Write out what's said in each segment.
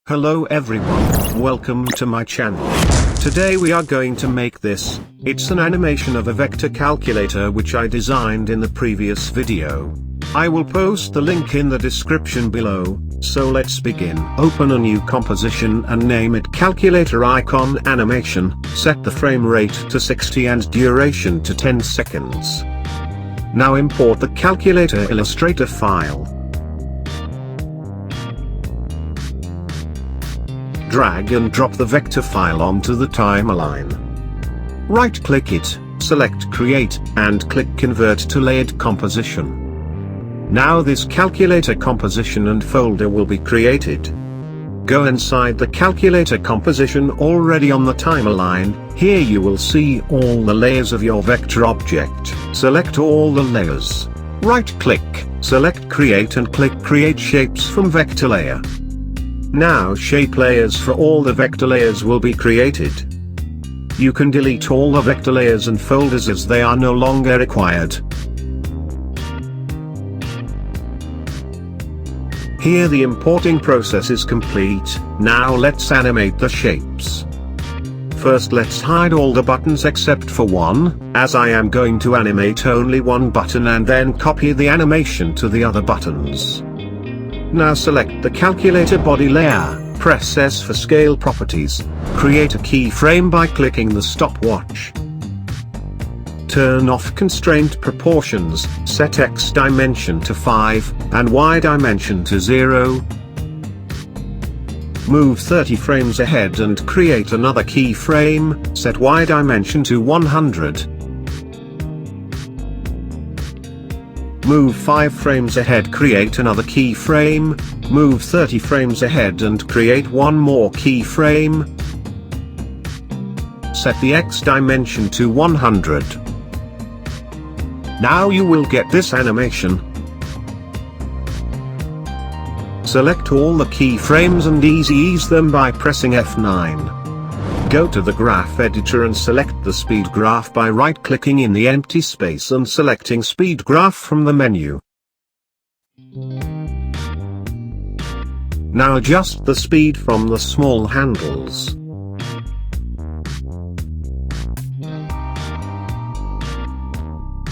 Hello everyone, welcome to my channel. Today we are going to make this. It's an animation of a vector calculator which I designed in the previous video. I will post the link in the description below, so let's begin. Open a new composition and name it calculator icon animation, set the frame rate to 60 and duration to 10 seconds. Now import the calculator Illustrator file. Drag and drop the vector file onto the timeline. Right-click it, select Create, and click Convert to Layered Composition. Now this calculator composition and folder will be created. Go inside the calculator composition already on the timeline. Here you will see all the layers of your vector object. Select all the layers. Right-click, select Create and click Create Shapes from Vector Layer. Now shape layers for all the vector layers will be created. You can delete all the vector layers and folders as they are no longer required. Here the importing process is complete. Now let's animate the shapes. First let's hide all the buttons except for one, as I am going to animate only one button, and then copy the animation to the other buttons. Now select the calculator body layer, press S for scale properties, create a keyframe by clicking the stopwatch. Turn off constraint proportions, set X dimension to 5, and Y dimension to 0. Move 30 frames ahead and create another keyframe, set Y dimension to 100. Move 5 frames ahead, create another keyframe, move 30 frames ahead and create one more keyframe. Set the X dimension to 100. Now you will get this animation. Select all the keyframes and ease them by pressing F9. Go to the graph editor and select the speed graph by right-clicking in the empty space and selecting speed graph from the menu. Now adjust the speed from the small handles.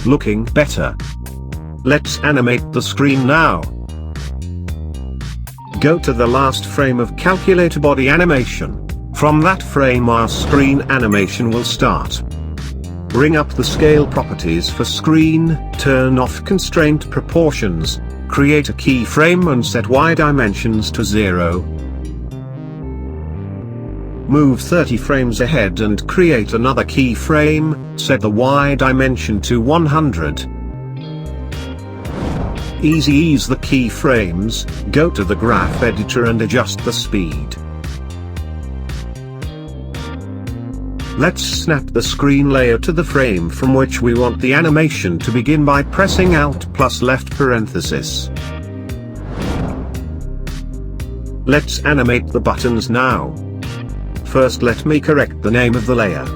Looking better. Let's animate the screen now. Go to the last frame of calculator body animation. From that frame our screen animation will start. Bring up the scale properties for screen, turn off constraint proportions, create a keyframe and set Y dimensions to 0. Move 30 frames ahead and create another keyframe, set the Y dimension to 100. Ease the keyframes, go to the graph editor and adjust the speed. Let's snap the screen layer to the frame from which we want the animation to begin by pressing Alt plus left parenthesis. Let's animate the buttons now. First let me correct the name of the layer.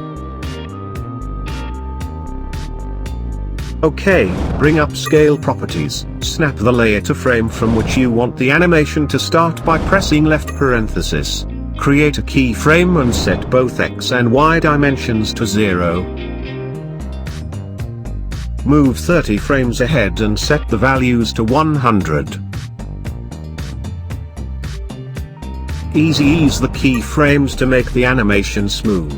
OK, bring up scale properties, snap the layer to frame from which you want the animation to start by pressing left parenthesis. Create a keyframe and set both X and Y dimensions to 0. Move 30 frames ahead and set the values to 100. Ease the keyframes to make the animation smooth.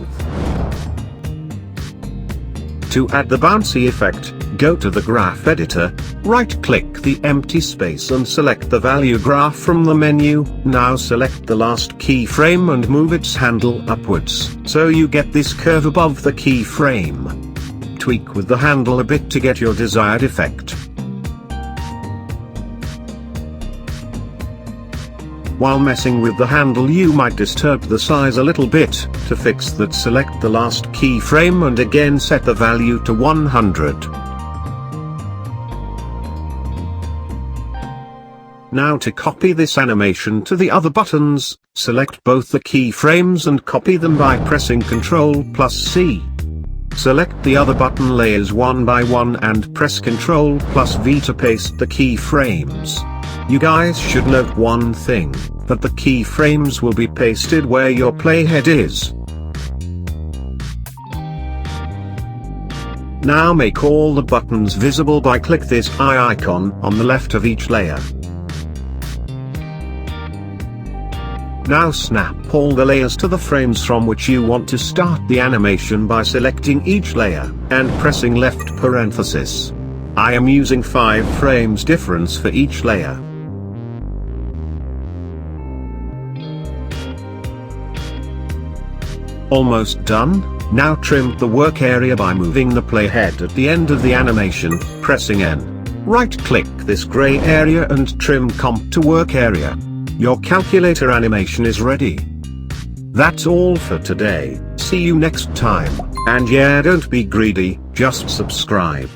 To add the bouncy effect, go to the graph editor, right-click the empty space and select the value graph from the menu. Now select the last keyframe and move its handle upwards, so you get this curve above the keyframe. Tweak with the handle a bit to get your desired effect. While messing with the handle you might disturb the size a little bit. To fix that, select the last keyframe and again set the value to 100. Now to copy this animation to the other buttons, select both the keyframes and copy them by pressing Ctrl plus C. Select the other button layers one by one and press Ctrl plus V to paste the keyframes. You guys should note one thing. but the keyframes will be pasted where your playhead is. Now make all the buttons visible by click this eye icon on the left of each layer. Now snap all the layers to the frames from which you want to start the animation by selecting each layer, and pressing left parenthesis. I am using 5 frames difference for each layer. Almost done. Now trim the work area by moving the playhead at the end of the animation, pressing N. Right-click this gray area and trim comp to work area. Your calculator animation is ready. That's all for today. See you next time, and yeah, don't be greedy, just subscribe.